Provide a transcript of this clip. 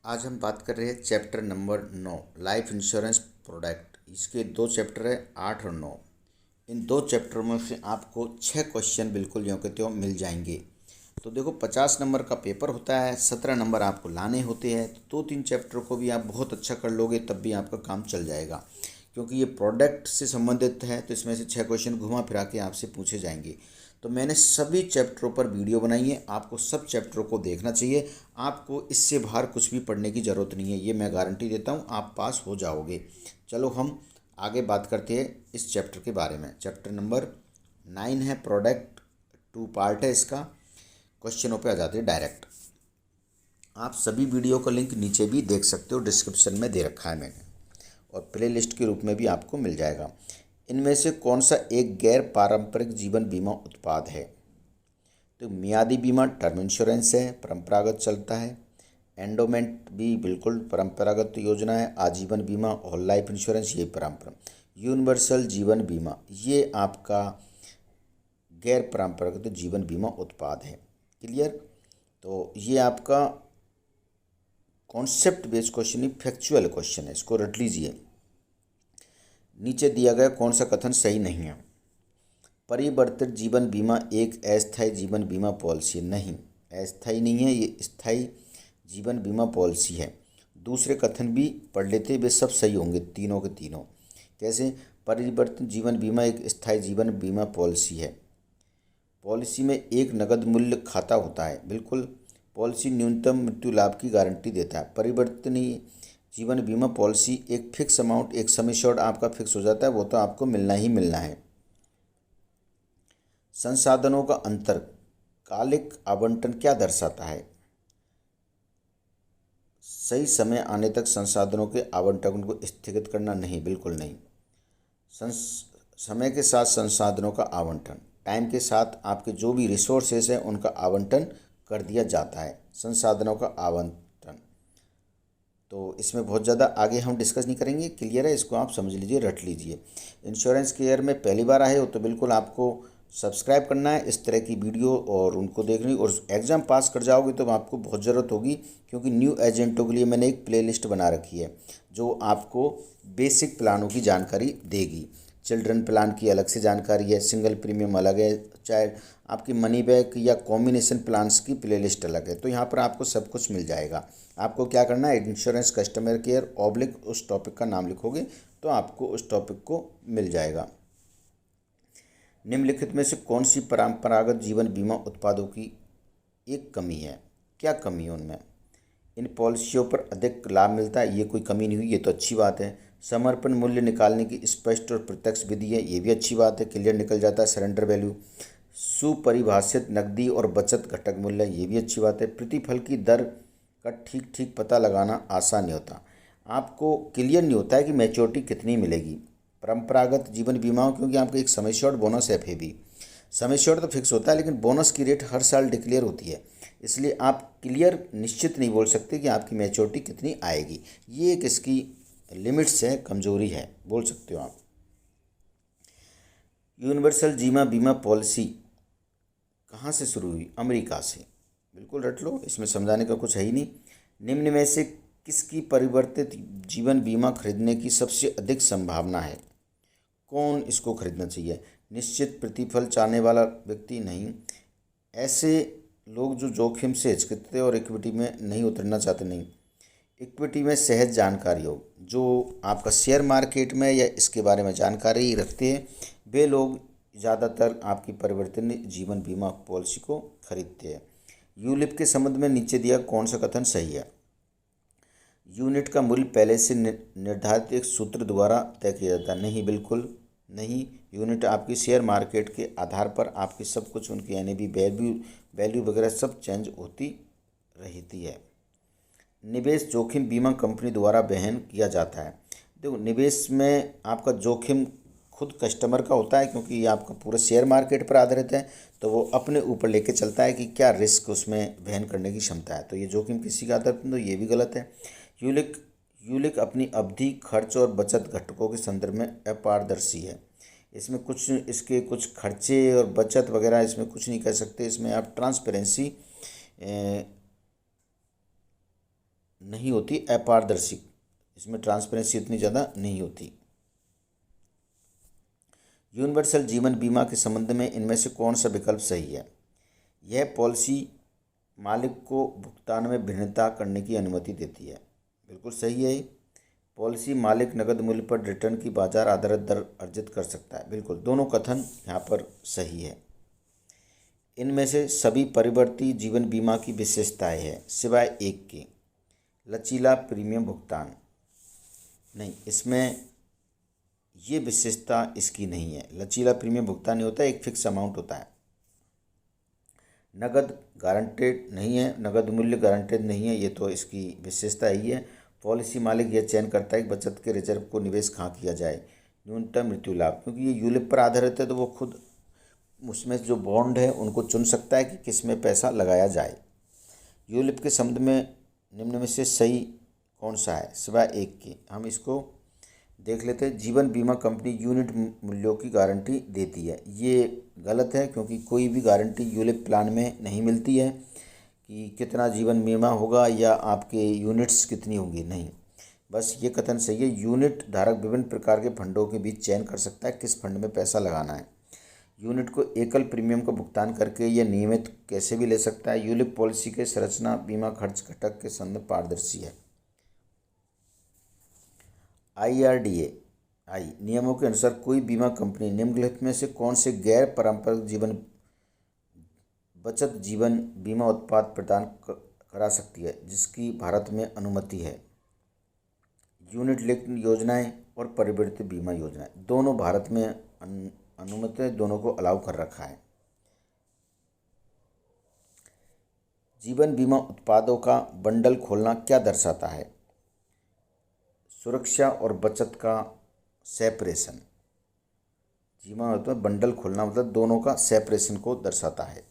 आज हम बात कर रहे हैं chapter number 9 life insurance product. इसके दो चैप्टर है 8 और 9। इन दो चैप्टर में से आपको 6 क्वेश्चन बिल्कुल यों के त्यों मिल जाएंगे। तो देखो 50 नंबर का पेपर होता है, 17 नंबर आपको लाने होते हैं। तो 2-3 चैप्टर को भी आप बहुत अच्छा कर लोगे तब भी आपका काम चल जाएगा, क्योंकि ये प्रोडक्ट से संबंधित है। तो इसमें से 6 क्वेश्चन घुमा फिरा के आपसे पूछे जाएंगे। तो मैंने सभी चैप्टरों पर वीडियो बनाई है, आपको सब चैप्टरों को देखना चाहिए। आपको इससे बाहर कुछ भी पढ़ने की ज़रूरत नहीं है, ये मैं गारंटी देता हूँ, आप पास हो जाओगे। चलो हम आगे बात करते हैं इस चैप्टर के बारे में। चैप्टर नंबर 9 है प्रोडक्ट, 2 पार्ट है इसका। क्वेश्चनों पे आ जाते हैं डायरेक्ट। आप सभी वीडियो का लिंक नीचे भी देख सकते हो, डिस्क्रिप्शन में दे रखा है मैंने, और प्ले लिस्ट के रूप में भी आपको मिल जाएगा। इनमें से कौन सा एक गैर पारंपरिक जीवन बीमा उत्पाद है? तो मियादी बीमा टर्म इंश्योरेंस है, परंपरागत चलता है। एंडोमेंट भी बिल्कुल परंपरागत योजना है। आजीवन बीमा होल लाइफ इंश्योरेंस ये परंपरा। यूनिवर्सल जीवन बीमा ये आपका गैर परंपरागत जीवन बीमा उत्पाद है। क्लियर? तो ये आपका कॉन्सेप्ट बेस्ड क्वेश्चन ही फैक्चुअल क्वेश्चन है, इसको रट लीजिए। नीचे दिया गया कौन सा कथन सही नहीं है? परिवर्तित जीवन बीमा एक अस्थायी जीवन बीमा पॉलिसी नहीं, अस्थायी नहीं है, ये स्थायी जीवन बीमा पॉलिसी है। दूसरे कथन भी पढ़ लेते, वे सब सही होंगे तीनों के तीनों। कैसे? परिवर्तित जीवन बीमा एक स्थायी जीवन बीमा पॉलिसी है। पॉलिसी में एक नगद मूल्य खाता होता है, बिल्कुल। पॉलिसी न्यूनतम मृत्यु लाभ की गारंटी देता है। परिवर्तनीय जीवन बीमा पॉलिसी एक फिक्स अमाउंट, एक सम एश्योर्ड आपका फिक्स हो जाता है, वो तो आपको मिलना ही मिलना है। संसाधनों का अंतर कालिक आवंटन क्या दर्शाता है? सही समय आने तक संसाधनों के आवंटन को स्थगित करना नहीं, बिल्कुल नहीं। समय के साथ संसाधनों का आवंटन, टाइम के साथ आपके जो भी रिसोर्सेस हैं उनका आवंटन कर दिया जाता है, संसाधनों का आवंटन। तो इसमें बहुत ज़्यादा आगे हम डिस्कस नहीं करेंगे, क्लियर है? इसको आप समझ लीजिए, रट लीजिए। इंश्योरेंस केयर में पहली बार आए हो तो बिल्कुल आपको सब्सक्राइब करना है इस तरह की वीडियो और उनको देखनी। और एग्ज़ाम पास कर जाओगे तो आपको बहुत ज़रूरत होगी, क्योंकि न्यू एजेंटों के लिए मैंने एक प्लेलिस्ट बना रखी है जो आपको बेसिक प्लानों की जानकारी देगी। चिल्ड्रन प्लान की अलग से जानकारी है, सिंगल प्रीमियम अलग है, चाहे आपकी मनी बैक या कॉम्बिनेशन प्लान्स की प्लेलिस्ट अलग है। तो यहाँ पर आपको सब कुछ मिल जाएगा। आपको क्या करना है, इंश्योरेंस कस्टमर केयर ऑब्लिक उस टॉपिक का नाम लिखोगे तो आपको उस टॉपिक को मिल जाएगा। निम्नलिखित में से कौन सी परंपरागत जीवन बीमा उत्पादों की एक कमी है? क्या कमी है उनमें? इन पॉलिसियों पर अधिक लाभ मिलता है, ये कोई कमी नहीं हुई, ये तो अच्छी बात है। समर्पण मूल्य निकालने की स्पष्ट और प्रत्यक्ष विधि है, ये भी अच्छी बात है, क्लियर निकल जाता है सरेंडर वैल्यू। सुपरिभाषित नकदी और बचत घटक मूल्य, ये भी अच्छी बात है। प्रतिफल की दर का ठीक ठीक पता लगाना आसान नहीं होता, आपको क्लियर नहीं होता है कि मैच्योरिटी कितनी मिलेगी। परंपरागत जीवन बीमाओं क्योंकि आपको एक समय श्योर्ड बोनस है, भी समय श्योर्ड तो फिक्स होता है, लेकिन बोनस की रेट हर साल डिक्लेयर होती है, इसलिए आप क्लियर निश्चित नहीं बोल सकते कि आपकी मैच्योरिटी कितनी आएगी। ये एक इसकी लिमिट्स है, कमजोरी है, बोल सकते हो आप। यूनिवर्सल जीवन बीमा पॉलिसी कहाँ से शुरू हुई? अमेरिका से, बिल्कुल रट लो, इसमें समझाने का कुछ है ही नहीं। निम्न में से किसकी परिवर्तित जीवन बीमा खरीदने की सबसे अधिक संभावना है? कौन इसको खरीदना चाहिए? निश्चित प्रतिफल चाहने वाला व्यक्ति नहीं, ऐसे लोग जो जोखिम से हिचकते और इक्विटी में नहीं उतरना चाहते नहीं। इक्विटी में सहज जानकारी हो, जो आपका शेयर मार्केट में या इसके बारे में जानकारी रखते हैं, वे लोग ज़्यादातर आपकी परिवर्तनीय जीवन बीमा पॉलिसी को खरीदते हैं। यूलिप के संबंध में नीचे दिया कौन सा कथन सही है? यूनिट का मूल्य पहले से निर्धारित एक सूत्र द्वारा तय किया जाता है, नहीं, बिल्कुल नहीं। यूनिट आपकी शेयर मार्केट के आधार पर आपकी सब कुछ, उनकी एनएवी वैल्यू वगैरह सब चेंज होती रहती है। निवेश जोखिम बीमा कंपनी द्वारा वहन किया जाता है। देखो, निवेश में आपका जोखिम खुद कस्टमर का होता है, क्योंकि ये आपका पूरा शेयर मार्केट पर आधारित है, तो वो अपने ऊपर लेके चलता है कि क्या रिस्क उसमें वहन करने की क्षमता है। तो ये जोखिम किसी का आधार पर, तो ये भी गलत है। यूलिक अपनी अवधि, खर्च और बचत घटकों के संदर्भ में अपारदर्शी है। इसमें कुछ, इसके कुछ खर्चे और बचत वगैरह इसमें कुछ नहीं कर सकते, इसमें आप ट्रांसपेरेंसी नहीं होती, अपारदर्शी, इसमें ट्रांसपेरेंसी इतनी ज़्यादा नहीं होती। यूनिवर्सल जीवन बीमा के संबंध में इनमें से कौन सा विकल्प सही है? यह पॉलिसी मालिक को भुगतान में भिन्नता करने की अनुमति देती है। बिल्कुल सही है। पॉलिसी मालिक नकद मूल्य पर रिटर्न की बाजार आधारित दर अर्जित कर सकता है। बिल्कुल, दोनों कथन यहाँ पर सही है। इनमें से सभी परिवर्ती जीवन बीमा की विशेषताएं हैं सिवाय एक के, लचीला प्रीमियम भुगतान। नहीं, इसमें ये विशेषता इसकी नहीं है। लचीला प्रीमियम भुगतान नहीं होता है, एक फिक्स अमाउंट होता है। नगद गारंटेड नहीं है, नगद मूल्य गारंटेड नहीं है, ये तो इसकी विशेषता ही है। पॉलिसी मालिक यह चयन करता है कि बचत के रिजर्व को निवेश कहाँ किया जाए। न्यूनतम मृत्यु लाभ, क्योंकि ये यूलिप पर आधारित है तो वो खुद उसमें जो बॉन्ड है उनको चुन सकता है कि किस में पैसा लगाया जाए। यूलिप के संबंध में निम्न में से सही कौन सा है सिवाय एक के? हम इसको देख लेते हैं। जीवन बीमा कंपनी यूनिट मूल्यों की गारंटी देती है। ये गलत है, क्योंकि कोई भी गारंटी यूलिप प्लान में नहीं मिलती है कि कितना जीवन बीमा होगा या आपके यूनिट्स कितनी होंगी। नहीं, बस ये कथन सही है। यूनिट धारक विभिन्न प्रकार के फंडों के बीच चयन कर सकता है किस फंड में पैसा लगाना है। यूनिट को एकल प्रीमियम का भुगतान करके या नियमित कैसे भी ले सकता है। यूलिप पॉलिसी के संरचना बीमा खर्च घटक के संबंध पारदर्शी है। IRDAI नियमों के अनुसार कोई बीमा कंपनी निम्नलिखित में से कौन से गैर पारंपरिक बचत जीवन बीमा उत्पाद प्रदान करा सकती है जिसकी भारत में अनुमति है? यूनिट लिंक्ड योजनाएं और परिवर्तित बीमा योजनाएं दोनों भारत में अनुमति है, दोनों को अलाउ कर रखा है। जीवन बीमा उत्पादों का बंडल खोलना क्या दर्शाता है? सुरक्षा और बचत का सेपरेशन। जीवन मतलब बंडल खोलना मतलब दोनों का सेपरेशन को दर्शाता है।